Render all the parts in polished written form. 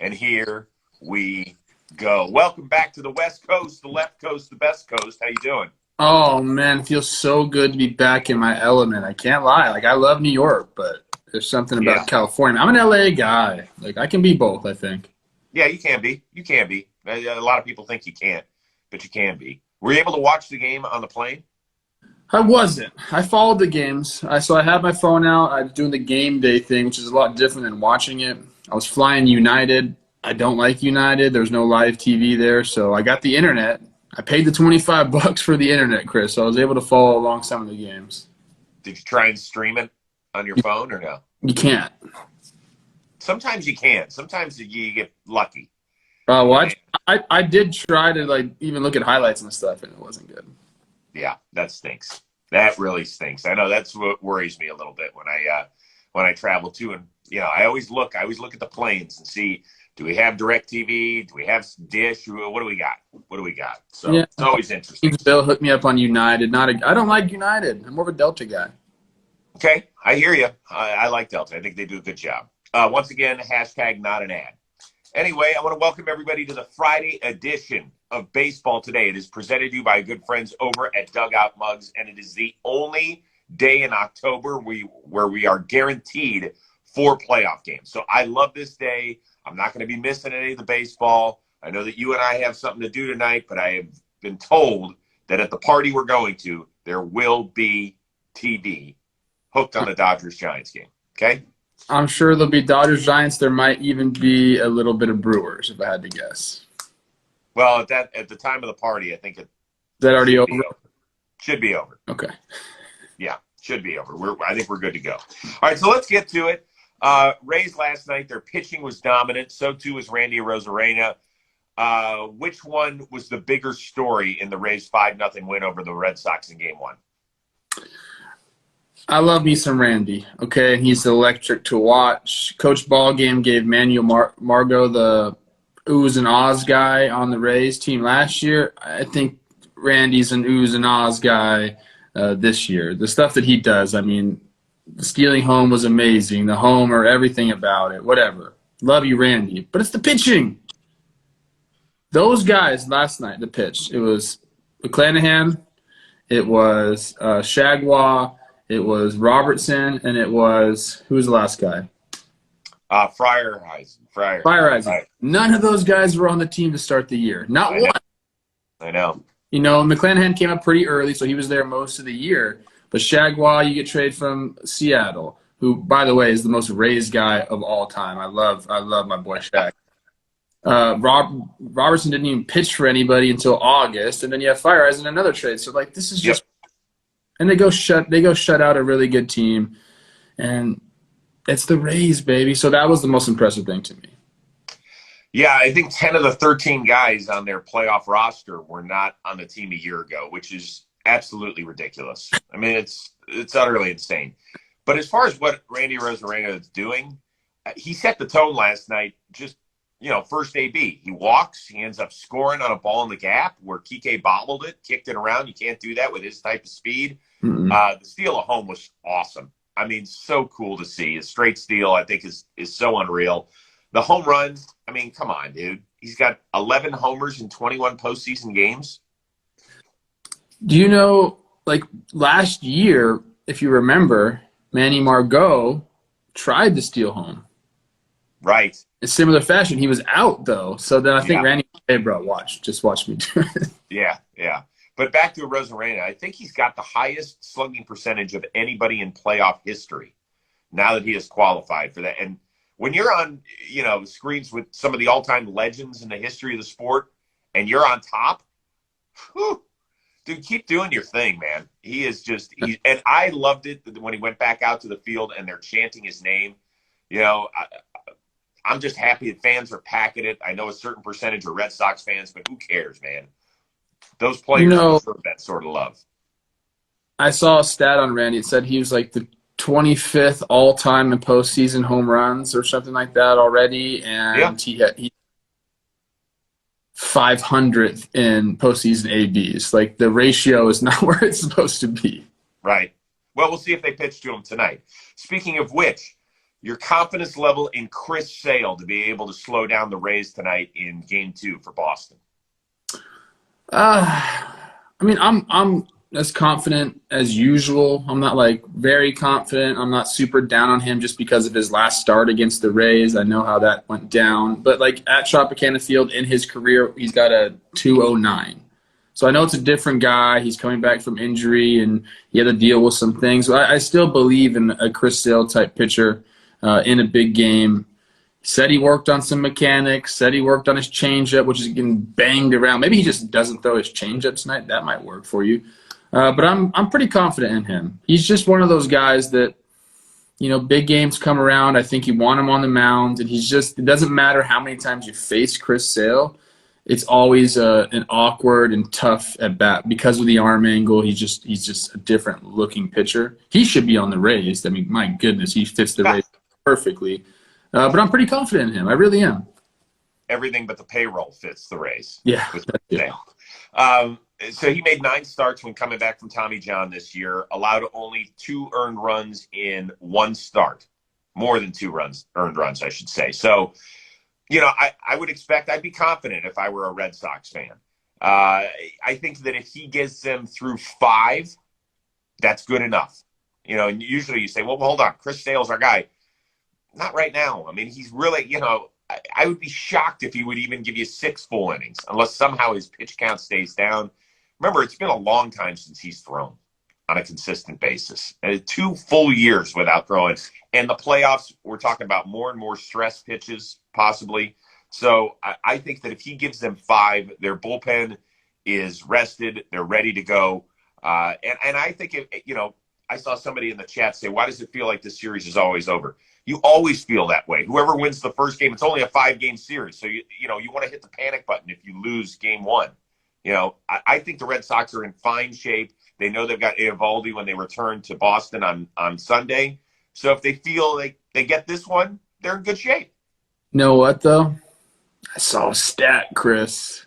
And here we go. Welcome back to the West Coast, the left coast, the best coast. How you doing? Oh, man, it feels so good to be back in my element. I can't lie. Like, I love New York, but there's something about California. I'm an LA guy. Like, I can be both, I think. Yeah, you can be. You can be. A lot of people think you can't, but you can be. Were you able to watch the game on the plane? I wasn't. I followed the games. So I had my phone out. I was doing the game day thing, which is a lot different than watching it. I was flying United. I don't like United. There's no live TV there, so I got the internet. I paid the $25 for the internet, Chris, so I was able to follow along some of the games. Did you try and stream it on your phone or no? You can't. Sometimes you can. Sometimes you get lucky. Well, I did try to like even look at highlights and stuff, and it wasn't good. Yeah, that stinks. That really stinks. I know that's what worries me a little bit when I travel too. And I always look at the planes and see, do we have DirecTV? Do we have Dish? What do we got? What do we got? So yeah. It's always interesting. Bill hooked me up on United. I don't like United. I'm more of a Delta guy. Okay, I hear you. I like Delta. I think they do a good job. Once again, hashtag not an ad. Anyway, I want to welcome everybody to the Friday edition of Baseball Today. It is presented to you by good friends over at Dugout Mugs, and it is the only day in October where we are guaranteed 4 playoff games. So I love this day. I'm not going to be missing any of the baseball. I know that you and I have something to do tonight, but I have been told that at the party we're going to, there will be TV hooked on the Dodgers-Giants game. Okay? I'm sure there'll be Dodgers-Giants. There might even be a little bit of Brewers, if I had to guess. Well, at the time of the party, I think Is that already over? Should be over. Okay. Yeah, should be over. I think we're good to go. All right, so let's get to it. Rays last night, their pitching was dominant. So too was Randy Arozarena. Which one was the bigger story in the Rays' 5-0 win over the Red Sox in Game 1? I love me some Randy, okay? He's electric to watch. Coach Ballgame gave Manuel Margot the oohs and ahs guy on the Rays team last year. I think Randy's an oohs and ahs guy this year. The stuff that he does, I mean, the stealing home was amazing. The homer, everything about it, whatever. Love you, Randy. But it's the pitching. Those guys last night, the pitch, it was McClanahan, it was Shagwa, it was Robertson, and it was, who was the last guy? Freierheisen. Right. None of those guys were on the team to start the year. Not one. I know. McClanahan came up pretty early, so he was there most of the year. But Shagwa, you get traded from Seattle, who, by the way, is the most Rays guy of all time. I love my boy Shag. Robertson didn't even pitch for anybody until August, and then you have Freierheisen in another trade. So this is just. Yep. And they go shut out a really good team, and it's the Rays, baby. So that was the most impressive thing to me. Yeah, I think 10 of the 13 guys on their playoff roster were not on the team a year ago, which is absolutely ridiculous. I mean, it's utterly insane. But as far as what Randy Arozarena is doing, he set the tone last night. Just first AB, he walks, he ends up scoring on a ball in the gap where Kike bobbled it, kicked it around. You can't do that with his type of speed. Mm-hmm. The steal of home was awesome. I mean, so cool to see. A straight steal, I think, is so unreal. The home run, I mean, come on, dude. He's got 11 homers in 21 postseason games. Do you know, last year, if you remember, Manny Margot tried to steal home. Right. In similar fashion, he was out, though. So then I think Randy, hey, bro, just watch me do it. Yeah. But back to Arozarena, I think he's got the highest slugging percentage of anybody in playoff history now that he has qualified for that. And when you're on, screens with some of the all-time legends in the history of the sport and you're on top, whew, dude, keep doing your thing, man. He is just – and I loved it when he went back out to the field and they're chanting his name. I'm just happy that fans are packing it. I know a certain percentage are Red Sox fans, but who cares, man? Those players deserve that sort of love. I saw a stat on Randy. It said he was like the 25th all-time in postseason home runs or something like that already, and he 500th in postseason ABs. Like, the ratio is not where it's supposed to be. Right. Well, we'll see if they pitch to him tonight. Speaking of which, your confidence level in Chris Sale to be able to slow down the Rays tonight in Game 2 for Boston. I mean, I'm as confident as usual. I'm not like very confident. I'm not super down on him just because of his last start against the Rays. I know how that went down. But like at Tropicana Field in his career, he's got a 2.09. So I know it's a different guy. He's coming back from injury and he had to deal with some things. But I still believe in a Chris Sale type pitcher in a big game. Said he worked on some mechanics, said he worked on his changeup, which is getting banged around. Maybe he just doesn't throw his changeup tonight. That might work for you. But I'm pretty confident in him. He's just one of those guys that, you know, big games come around. I think you want him on the mound. And it doesn't matter how many times you face Chris Sale. It's always an awkward and tough at bat because of the arm angle. He's just a different looking pitcher. He should be on the Rays. I mean, my goodness, he fits the Rays perfectly. But I'm pretty confident in him. I really am. Everything but the payroll fits the Rays. Yeah. So he made 9 starts when coming back from Tommy John this year, allowed only 2 earned runs in 1 start. More than 2 earned runs, I should say. So, you know, I would expect, I'd be confident if I were a Red Sox fan. I think that if he gets them through 5, that's good enough. You know, and usually you say, well, hold on, Chris Sale's our guy. Not right now. I mean, he's really, you know, I would be shocked if he would even give you 6 full innings, unless somehow his pitch count stays down. Remember, it's been a long time since he's thrown on a consistent basis. 2 full years without throwing. And the playoffs, we're talking about more and more stress pitches, possibly. So I think that if he gives them 5, their bullpen is rested, they're ready to go. And I think, you know, I saw somebody in the chat say, why does it feel like this series is always over? You always feel that way. Whoever wins the first game, it's only a 5-game series. So, you know, you want to hit the panic button if you lose game 1. You know, I think the Red Sox are in fine shape. They know they've got Eovaldi when they return to Boston on Sunday. So if they feel they get this one, they're in good shape. You know what, though? I saw a stat, Chris.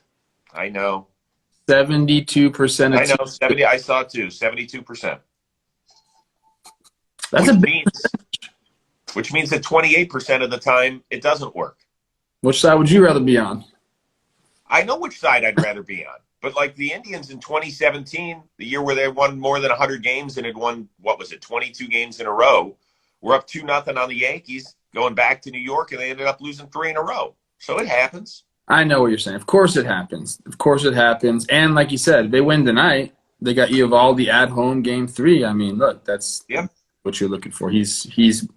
I know. 72% of I know. 70. I saw it too. 72%. That's which means that 28% of the time it doesn't work. Which side would you rather be on? I know which side I'd rather be on. But like the Indians in 2017, the year where they won more than 100 games and had won, 22 games in a row, were up 2-0 on the Yankees going back to New York, and they ended up losing 3 in a row. So it happens. I know what you're saying. Of course it happens. Of course it happens. And like you said, they win tonight. They got Eovaldi at home game 3. I mean, look, that's what you're looking for. He's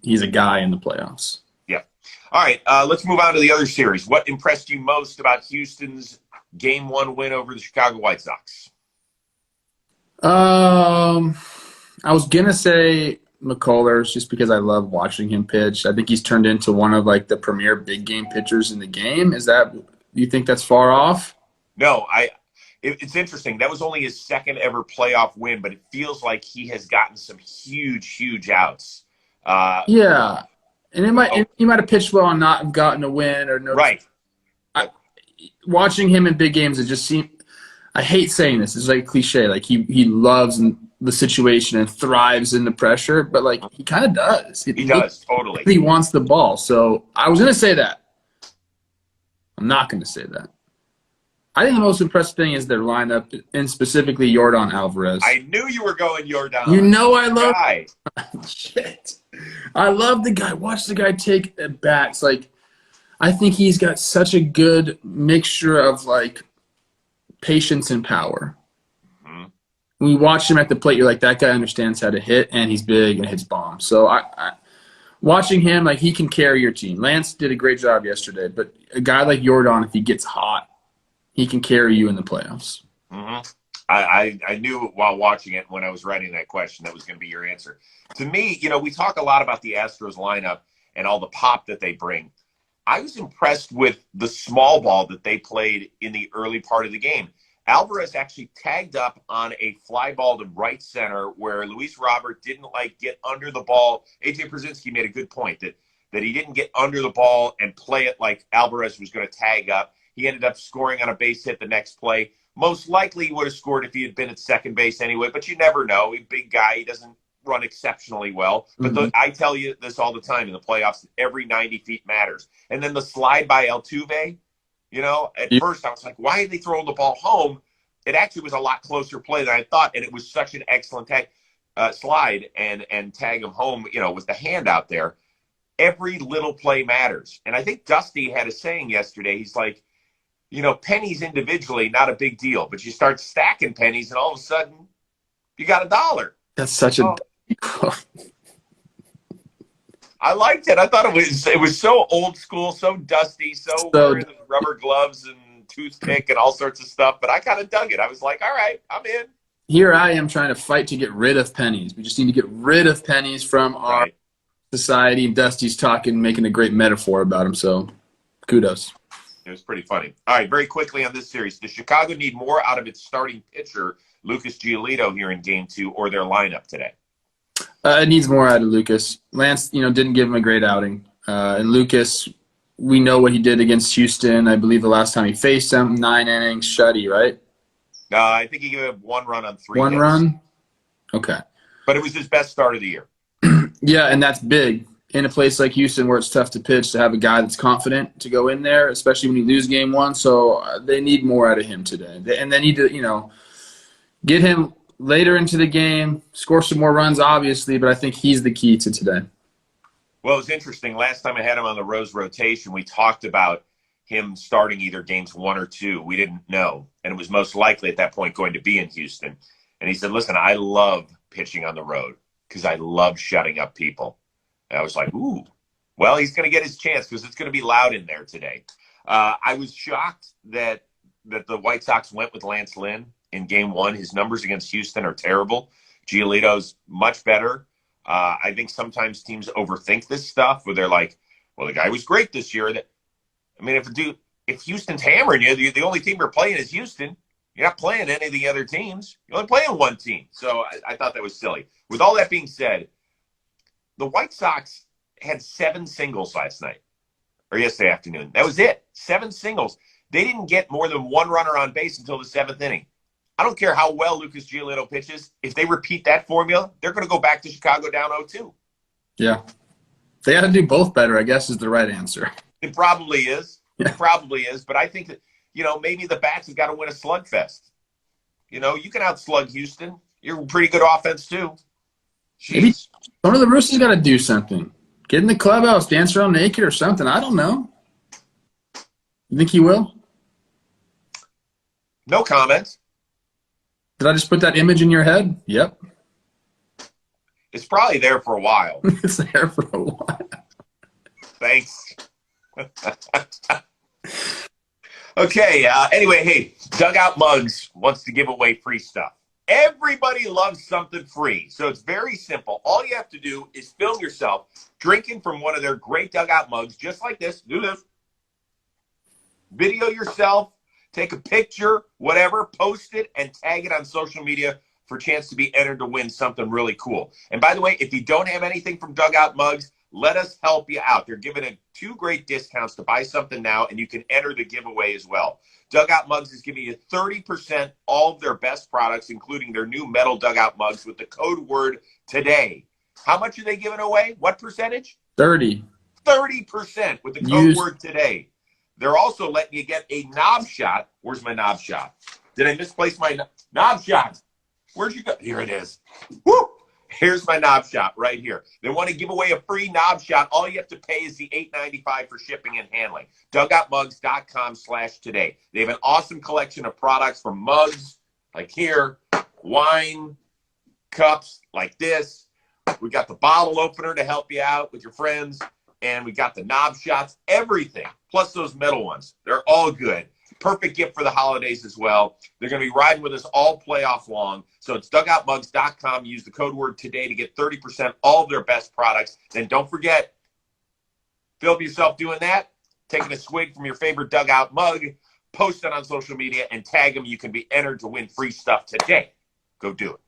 a guy in the playoffs. Yeah. All right, let's move on to the other series. What impressed you most about Houston's Game 1 win over the Chicago White Sox? I was going to say McCullers just because I love watching him pitch. I think he's turned into one of like the premier big game pitchers in the game. You think that's far off? No, it's interesting. That was only his 2nd ever playoff win, but it feels like he has gotten some huge outs. Yeah. And he might have pitched well and not have gotten a win or no. Right. Watching him in big games, it just seemed – I hate saying this. It's like cliche. Like he loves the situation and thrives in the pressure, but like he kind of does. He does, totally. He wants the ball. So I was going to say that. I'm not going to say that. I think the most impressive thing is their lineup, and specifically Yordan Alvarez. I knew you were going Yordan. You know I love – shit. I love the guy. Watch the guy take at bats. Like, I think he's got such a good mixture of, like, patience and power. Mm-hmm. When you watch him at the plate, you're like, that guy understands how to hit, and he's big and hits bombs. So watching him, like, he can carry your team. Lance did a great job yesterday, but a guy like Yordan, if he gets hot, he can carry you in the playoffs. Mm-hmm. I knew while watching it when I was writing that question that was going to be your answer. To me, you know, we talk a lot about the Astros lineup and all the pop that they bring. I was impressed with the small ball that they played in the early part of the game. Alvarez actually tagged up on a fly ball to right center where Luis Robert didn't get under the ball. A.J. Brzezinski made a good point that he didn't get under the ball and play it like Alvarez was going to tag up. He ended up scoring on a base hit the next play. Most likely he would have scored if he had been at second base anyway, but you never know. He's a big guy. He doesn't run exceptionally well. But I tell you this all the time in the playoffs, every 90 feet matters. And then the slide by Altuve, at first I was like, why are they throwing the ball home? It actually was a lot closer play than I thought, and it was such an excellent slide and tag him home, with the hand out there. Every little play matters. And I think Dusty had a saying yesterday. He's like, pennies individually, not a big deal. But you start stacking pennies, and all of a sudden, you got $1. That's such a I liked it. I thought it was so old school, so dusty, so wearing the rubber gloves and toothpick and all sorts of stuff. But I kind of dug it. I was like, all right, I'm in. Here I am trying to fight to get rid of pennies. We just need to get rid of pennies from our society. And Dusty's making a great metaphor about them. So kudos. It was pretty funny. All right, very quickly on this series. Does Chicago need more out of its starting pitcher, Lucas Giolito, here in Game 2, or their lineup today? It needs more out of Lucas. Lance, didn't give him a great outing. And Lucas, we know what he did against Houston. I believe the last time he faced them, 9 innings, shutty, right? I think he gave 1 run on 3 One hits. run? Okay. But it was his best start of the year. Yeah, and that's big. In a place like Houston where it's tough to pitch, to have a guy that's confident to go in there, especially when you lose Game 1. So they need more out of him today. And they need to, get him later into the game, score some more runs, obviously, but I think he's the key to today. Well, it was interesting. Last time I had him on the Rose rotation, we talked about him starting either Games 1 or 2. We didn't know. And it was most likely at that point going to be in Houston. And he said, listen, I love pitching on the road because I love shutting up people. And I was like, ooh, well, he's going to get his chance because it's going to be loud in there today. I was shocked that the White Sox went with Lance Lynn in Game 1. His numbers against Houston are terrible. Giolito's much better. I think sometimes teams overthink this stuff where they're like, well, the guy was great this year. If Houston's hammering you, the only team you're playing is Houston. You're not playing any of the other teams. You're only playing one team. So I thought that was silly. With all that being said, the White Sox had 7 singles last night, or yesterday afternoon. That was it. 7 singles. They didn't get more than 1 runner on base until the 7th inning. I don't care how well Lucas Giolito pitches. If they repeat that formula, they're going to go back to Chicago down 0-2. Yeah. They got to do both better, I guess, is the right answer. It probably is. Yeah. It probably is. But I think that, maybe the bats have got to win a slugfest. You can outslug Houston. You're a pretty good offense, too. Jeez. Maybe one of the Roosters got to do something. Get in the clubhouse, dance around naked or something. I don't know. You think he will? No comment. Did I just put that image in your head? Yep. It's probably there for a while. It's there for a while. Thanks. Okay. Anyway, hey, Dugout Mugs wants to give away free stuff. Everybody loves something free. So it's very simple. All you have to do is film yourself drinking from one of their great Dugout mugs, just like this. Do this. Video yourself. Take a picture, whatever, post it, and tag it on social media for a chance to be entered to win something really cool. And by the way, if you don't have anything from Dugout Mugs, let us help you out. They're giving 2 great discounts to buy something now, and you can enter the giveaway as well. Dugout Mugs is giving you 30% all of their best products, including their new metal Dugout Mugs with the code word TODAY. How much are they giving away? What percentage? 30. 30% with the code word TODAY. They're also letting you get a knob shot. Where's my knob shot? Did I misplace my knob shot? Where'd you go? Here it is. Woo! Here's my knob shot right here. They want to give away a free knob shot. All you have to pay is the $8.95 for shipping and handling. Dugoutmugs.com/today. They have an awesome collection of products from mugs like here, wine, cups like this. We got the bottle opener to help you out with your friends. And we got the knob shots, everything, plus those metal ones. They're all good. Perfect gift for the holidays as well. They're going to be riding with us all playoff long. So it's dugoutmugs.com. Use the code word TODAY to get 30% all of their best products. Then don't forget, film yourself doing that, taking a swig from your favorite Dugout mug, post it on social media, and tag them. You can be entered to win free stuff today. Go do it.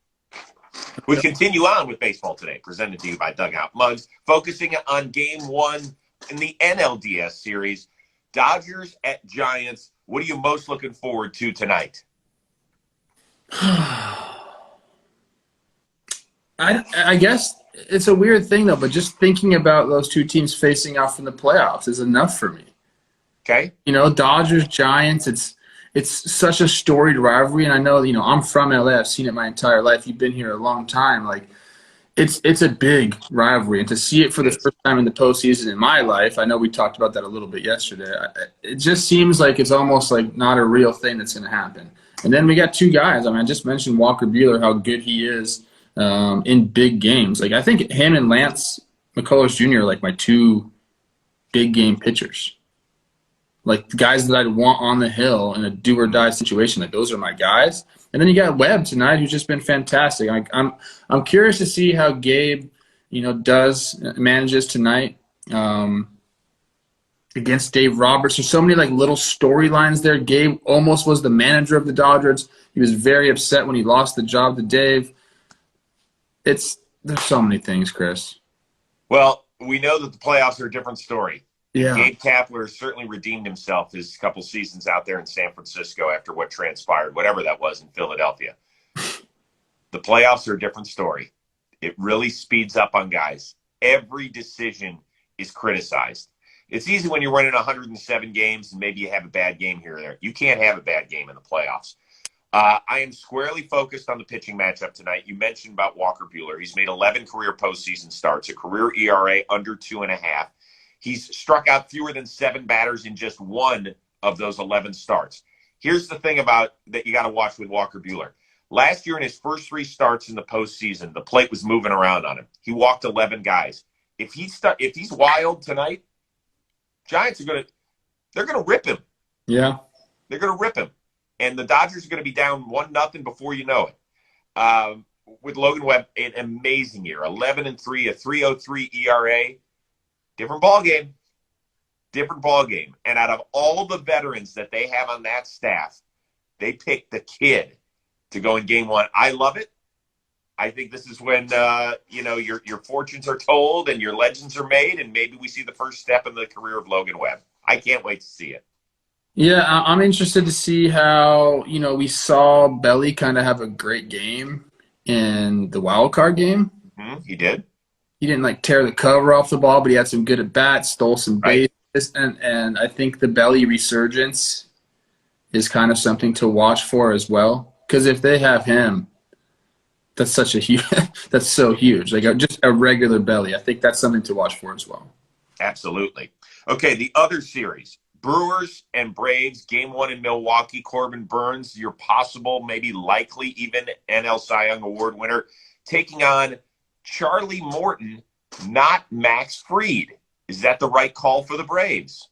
We continue on with baseball today, presented to you by Dugout Mugs, focusing on Game 1 in the NLDS series. Dodgers at Giants. What are you most looking forward to tonight? I I guess it's a weird thing though, but just thinking about those two teams facing off in the playoffs is enough for me. Okay. Dodgers, Giants, it's such a storied rivalry, and I know, I'm from LA. I've seen it my entire life. You've been here a long time. Like, it's a big rivalry, and to see it for It the is. first time in the postseason in my life, I know we talked about that a little bit yesterday. It just seems like it's almost like not a real thing that's going to happen. And then we got two guys. I mean, I just mentioned Walker Buehler, how good he is in big games. Like, I think him and Lance McCullers Jr. are like my two big game pitchers. Like the guys that I'd want on the hill in a do or die situation. Like those are my guys. And then you got Webb tonight, who's just been fantastic. Like I'm curious to see how Gabe, manages tonight against Dave Roberts. There's so many like little storylines there. Gabe almost was the manager of the Dodgers. He was very upset when he lost the job to Dave. There's so many things, Chris. Well, we know that the playoffs are a different story. Yeah. Gabe Kapler certainly redeemed himself his couple seasons out there in San Francisco after what transpired, whatever that was in Philadelphia. The playoffs are a different story. It really speeds up on guys. Every decision is criticized. It's easy when you're winning 107 games and maybe you have a bad game here or there. You can't have a bad game in the playoffs. I am squarely focused on the pitching matchup tonight. You mentioned about Walker Buehler. He's made 11 career postseason starts, a career ERA under 2.5. He's struck out fewer than 7 batters in just one of those 11 starts. Here's the thing about that you got to watch with Walker Buehler. Last year in his first 3 starts in the postseason, the plate was moving around on him. He walked 11 guys. If he's wild tonight, Giants they're gonna rip him. Yeah. They're gonna rip him. And the Dodgers are going to be down 1-0 before you know it. With Logan Webb, an amazing year, 11-3, a 3.03 ERA. Different ball game. And out of all the veterans that they have on that staff, they picked the kid to go in game 1. I love it. I think this is when your fortunes are told and your legends are made, and maybe we see the first step in the career of Logan Webb. I can't wait to see it. Yeah, I'm interested to see how, we saw Belly kind of have a great game in the wild card game. Mm-hmm, he did. He didn't like tear the cover off the ball, but he had some good at bats, stole some bases, Right. and I think the Belly resurgence is kind of something to watch for as well. Because if they have him, that's such a huge, that's so huge. Like just a regular Belly, I think that's something to watch for as well. Absolutely. Okay, the other series. Brewers and Braves, game 1 in Milwaukee. Corbin Burns, your possible, maybe likely even NL Cy Young Award winner, taking on Charlie Morton, not Max Fried. Is that the right call for the Braves?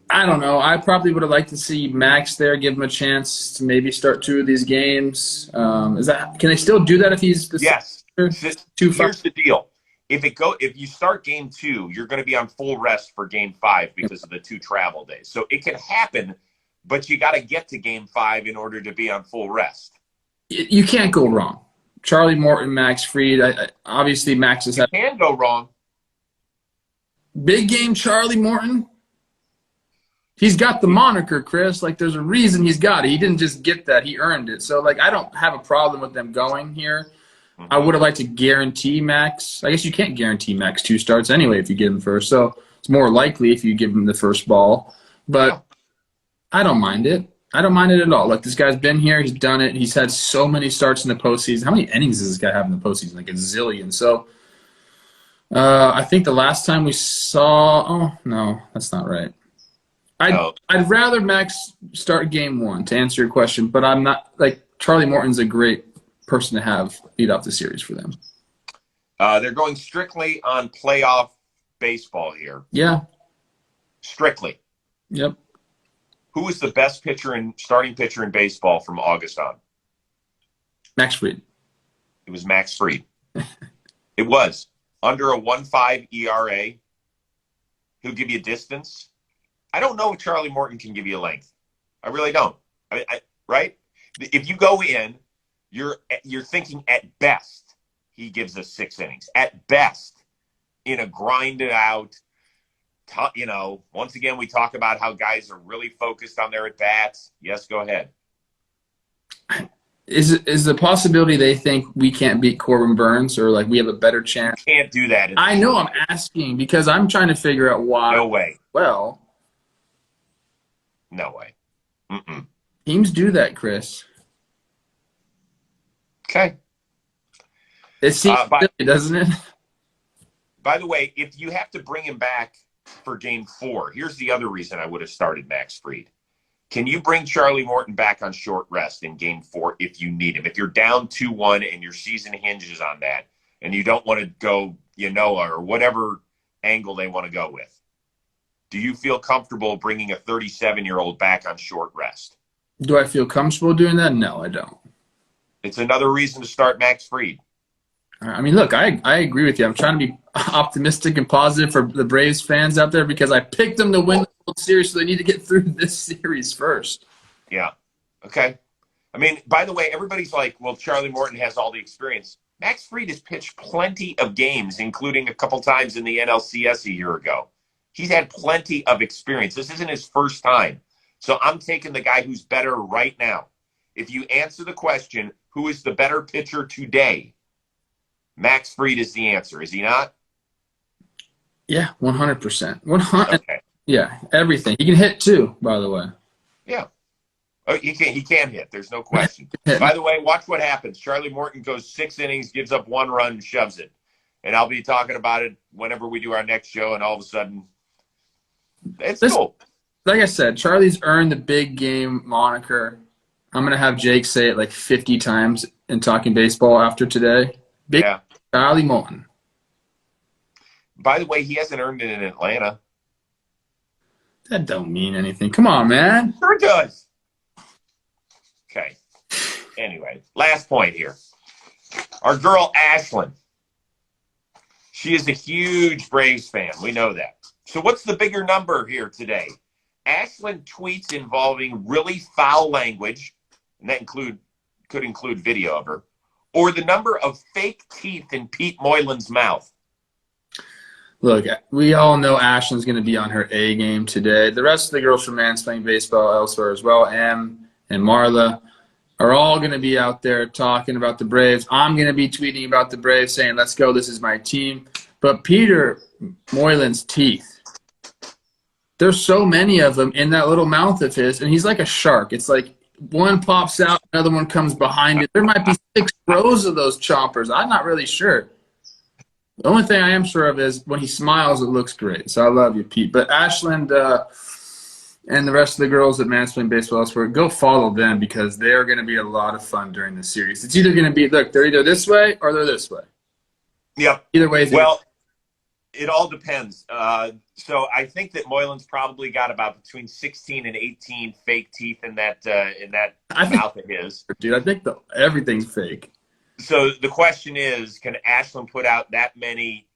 I don't know. I probably would have liked to see Max there, give him a chance to maybe start 2 of these games. Can they still do that if he's the Yes. Here's the deal. If you start game 2, you're going to be on full rest for game 5 because of the 2 travel days. So it can happen, but you got to get to game 5 in order to be on full rest. You can't go wrong. Charlie Morton, Max Fried. Obviously, Max has had can go wrong. Big game Charlie Morton. He's got the moniker, Chris. Like, there's a reason he's got it. He didn't just get that. He earned it. So, like, I don't have a problem with them going here. I would have liked to guarantee Max. I guess you can't guarantee Max 2 starts anyway if you give him first. So it's more likely if you give him the first ball. But I don't mind it. I don't mind it at all. Like, this guy's been here. He's done it. He's had so many starts in the postseason. How many innings does this guy have in the postseason? Like a zillion. So I think the last time we saw – oh, no, that's not right. I'd rather Max start game 1 to answer your question, but I'm not – like, Charlie Morton's a great person to have lead off the series for them. They're going strictly on playoff baseball here. Yeah. Strictly. Yep. Who was the best starting pitcher in baseball from August on? Max Fried. It was Max Fried. It was. Under a 1.5 ERA. He'll give you distance. I don't know if Charlie Morton can give you length. I really don't. Right? If you go in, you're thinking at best he gives us 6 innings. At best, in a grinded out, once again we talk about how guys are really focused on their at bats. Yes, go ahead. Is the possibility they think we can't beat Corbin Burns or like we have a better chance? Can't do that. I know I'm asking because I'm trying to figure out why. No way. Well, no way. Mm-mm. Teams do that, Chris. Okay. It seems silly, doesn't it? By the way, if you have to bring him back for Game 4, here's the other reason I would have started Max Fried. Can you bring Charlie Morton back on short rest in Game 4 if you need him? If you're down 2-1 and your season hinges on that, and you don't want to go Yanoa or whatever angle they want to go with, do you feel comfortable bringing a 37-year-old back on short rest? Do I feel comfortable doing that? No, I don't. It's another reason to start Max Fried. I mean, look, I agree with you. I'm trying to be optimistic and positive for the Braves fans out there because I picked them to win the World Series, so they need to get through this series first. Yeah. Okay. I mean, by the way, everybody's like, well, Charlie Morton has all the experience. Max Fried has pitched plenty of games, including a couple times in the NLCS a year ago. He's had plenty of experience. This isn't his first time. So I'm taking the guy who's better right now. If you answer the question, who is the better pitcher today? Max Fried is the answer, is he not? Yeah, 100%. 100. Okay. Yeah, everything. He can hit too, by the way. Yeah. Oh, he can hit. There's no question. By the way, watch what happens. Charlie Morton goes 6 innings, gives up 1 run, shoves it. And I'll be talking about it whenever we do our next show, and all of a sudden, it's cool. Like I said, Charlie's earned the big game moniker. I'm going to have Jake say it like 50 times in Talking Baseball after today. Big Charlie Morton. By the way, he hasn't earned it in Atlanta. That don't mean anything. Come on, man. Sure does. Okay. Anyway, last point here. Our girl, Ashlyn. She is a huge Braves fan. We know that. So what's the bigger number here today? Ashlyn tweets involving really foul language, and that could include video of her, or the number of fake teeth in Pete Moylan's mouth? Look, we all know Ashlyn's going to be on her A game today. The rest of the girls from Mansplaining Baseball elsewhere as well, Em and Marla, are all going to be out there talking about the Braves. I'm going to be tweeting about the Braves saying, let's go, this is my team. But Peter Moylan's teeth, there's so many of them in that little mouth of his, and he's like a shark. It's like one pops out, another one comes behind it. There might be 6 rows of those chompers. I'm not really sure. The only thing I am sure of is when he smiles, it looks great. So I love you, Pete. But Ashland and the rest of the girls at Mansplaining Baseball elsewhere, go follow them because they are going to be a lot of fun during the series. It's either going to be, look, they're either this way or they're this way. Yep. Either way. Well, it all depends. So I think that Moylan's probably got about between 16 and 18 fake teeth in that mouth of his. Dude, I think everything's fake. So the question is, can Ashlyn put out that many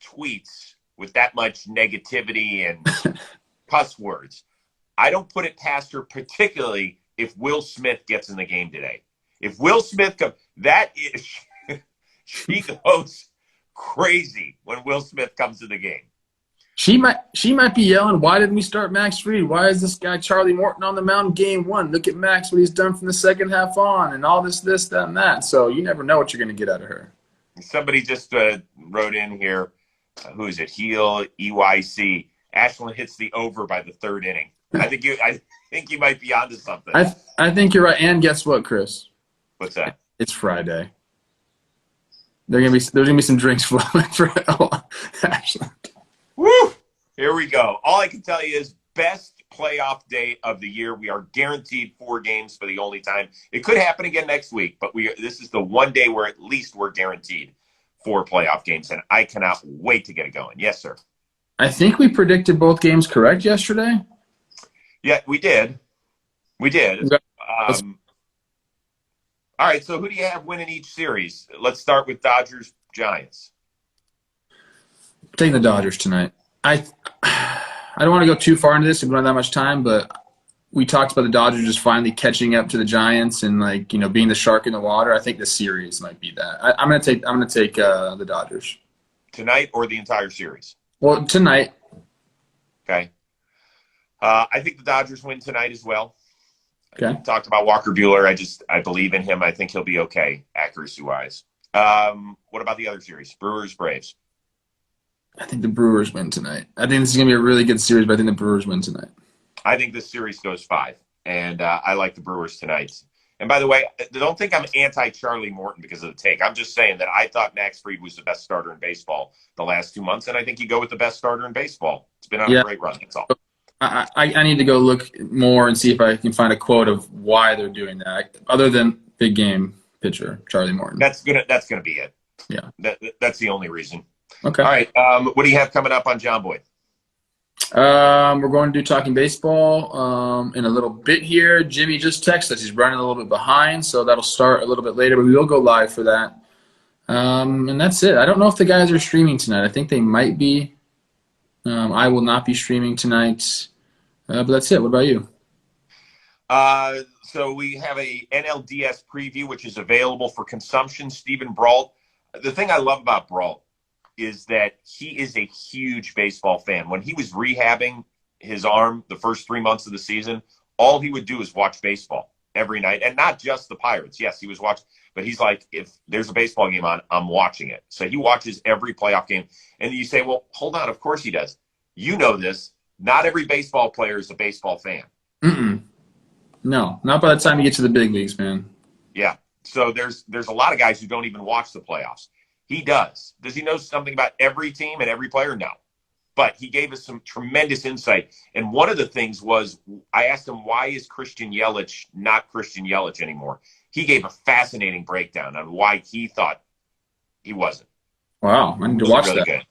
tweets with that much negativity and cuss words? I don't put it past her, particularly if Will Smith gets in the game today. If Will Smith comes, she goes crazy when Will Smith comes to the game. She might be yelling, why didn't we start Max Fried? Why is this guy Charlie Morton on the mound in game 1? Look at Max, what he's done from the second half on, and all this, that, and that. So you never know what you're going to get out of her. Somebody just wrote in here, who is it? Heel EYC. Ashlyn hits the over by the 3rd inning. I think you might be onto something. I think you're right. And guess what, Chris? What's that? It's Friday. There's gonna be some drinks flowing for Ashlyn. Woo! Here we go. All I can tell you is best playoff day of the year. We are guaranteed 4 games for the only time. It could happen again next week, but this is the one day where at least we're guaranteed 4 playoff games, and I cannot wait to get it going. Yes, sir. I think we predicted both games correct yesterday. Yeah, we did. We did. All right, so who do you have winning each series? Let's start with Dodgers, Giants. Taking the Dodgers tonight. I don't want to go too far into this. We don't have that much time, but we talked about the Dodgers just finally catching up to the Giants and being the shark in the water. I think the series might be that. I'm gonna take the Dodgers tonight or the entire series. Well, tonight. Okay. I think the Dodgers win tonight as well. Okay. Talked about Walker Buehler. I believe in him. I think he'll be okay, accuracy-wise. What about the other series? Brewers, Braves. I think the Brewers win tonight. I think this is going to be a really good series, but I think the Brewers win tonight. I think this series goes 5, and I like the Brewers tonight. And by the way, don't think I'm anti-Charlie Morton because of the take. I'm just saying that I thought Max Fried was the best starter in baseball the last 2 months, and I think you go with the best starter in baseball. It's been on a great run. That's all. I need to go look more and see if I can find a quote of why they're doing that, other than big game pitcher Charlie Morton. That's gonna be it. Yeah, that's the only reason. Okay. All right. What do you have coming up on JOMBOY? We're going to do Talking Baseball in a little bit here. Jimmy just texted us. He's running a little bit behind, so that'll start a little bit later, but we will go live for that. And that's it. I don't know if the guys are streaming tonight. I think they might be. I will not be streaming tonight. But that's it. What about you? So we have a NLDS preview, which is available for consumption. Stephen Brault. The thing I love about Brault is that he is a huge baseball fan. When he was rehabbing his arm the first 3 months of the season, all he would do is watch baseball every night, and not just the Pirates. Yes, he was watching, but he's like, if there's a baseball game on, I'm watching it. So he watches every playoff game. And you say, well, hold on, of course he does. You know this. Not every baseball player is a baseball fan. No, not by the time you get to the big leagues, man. Yeah. So there's a lot of guys who don't even watch the playoffs. He does. Does he know something about every team and every player? No. But he gave us some tremendous insight. And one of the things was, I asked him, why is Christian Yelich not Christian Yelich anymore? He gave a fascinating breakdown on why he thought he wasn't. Wow. I need to watch that. Good.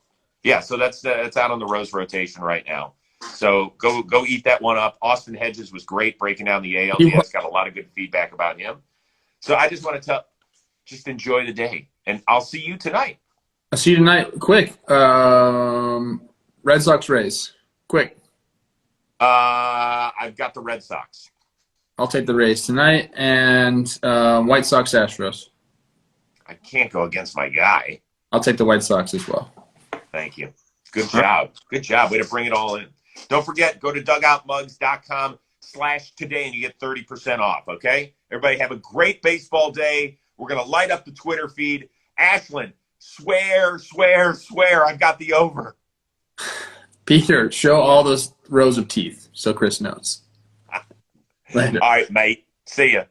Yeah, so that's out on the Rose rotation right now. So go eat that one up. Austin Hedges was great breaking down the ALDS. Got a lot of good feedback about him. So I just want to just enjoy the day. And I'll see you tonight. I'll see you tonight. Quick. Red Sox Rays. Quick. I've got the Red Sox. I'll take the Rays tonight. And White Sox Astros. I can't go against my guy. I'll take the White Sox as well. Thank you. Good job. Good job. Way to bring it all in. Don't forget, go to dugoutmugs.com/today and you get 30% off, okay? Everybody have a great baseball day. We're going to light up the Twitter feed. Ashland, swear, I've got the over. Peter, show all those rows of teeth so Chris knows. All right, mate. See ya.